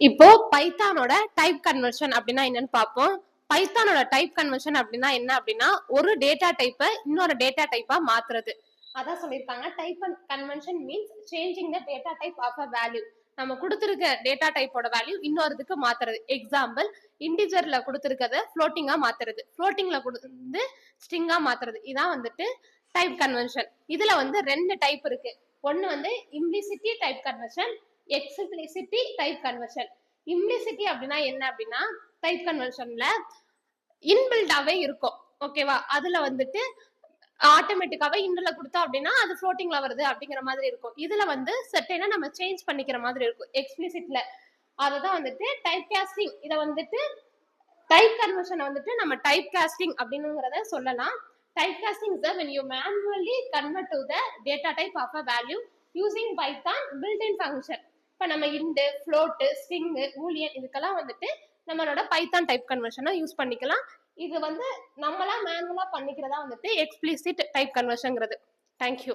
இப்போ பைத்தானோட type conversion அப்படின்னா என்னன்னு பார்ப்போம். பைத்தானோட டைப் கன்வர்ஷன் அப்படின்னா என்ன அப்படின்னா ஒரு டேட்டா டைப்பை இன்னொரு டேட்டா டைப்பா மாத்துறது. அதான் சொல்லியிருக்காங்க. Type conversion means changing the data type of a value. நம்ம கொடுத்துருக்க டேட்டா டைப்போட வேல்யூ இன்னொருதுக்கு மாத்துறது. எக்ஸாம்பிள், இன்டிஜர்ல கொடுத்துருக்கத ஃப்ளோட்டிங்கா மாத்துறது, ஃப்ளோட்டிங்ல கொடுத்து ஸ்ட்ரிங்கா மாத்துறது. இதான் வந்துட்டு டைப் கன்வர்ஷன். இதுல வந்து ரெண்டு டைப் இருக்கு. ஒன்னு வந்து இம்ப்ளிசிட்டி type conversion, explicitly type conversion. இம்ப்ளிசிட்டி அப்படின்னா என்ன அப்படின்னா டைப் கன்வர்ஷன்ல இன்பில்டாவே இருக்கும். ஓகேவா? அதுல வந்துட்டு ஆட்டோமேட்டிக்காவே இன்ட்ல கொடுத்தோம் அப்படின்னா அது ஃப்ளோட்டிங்ல வருது அப்படிங்கிற மாதிரி இருக்கும். இதுல வந்து செட்டேனா நம்ம சேஞ்ச் பண்ணிக்கிற மாதிரி இருக்கும். எக்ஸ்பிளிசிட்ல அதுதான் வந்துட்டு டைப் காஸ்டிங். இதை வந்துட்டு டைப் கன்வர்ஷன் வந்துட்டு நம்ம டைப் காஸ்டிங் அப்படிங்கிறத சொல்லலாம். Type costing is when you manually convert to the data type of a value using Python built-in function. இப்போ நம்ம இண்ட், ஃப்ளோட், ஸ்ட்ரிங், பூலியன் இதுக்கெல்லாம் வந்துட்டு நம்மளோட பைத்தான் டைப் கன்வர்ஷனை யூஸ் பண்ணிக்கலாம். இது வந்து நம்மளா மேனுவலா பண்ணிக்கிறதா வந்துட்டு எக்ஸ்பிளிசிட் டைப் கன்வர்ஷன்ங்கிறது. தேங்க்யூ.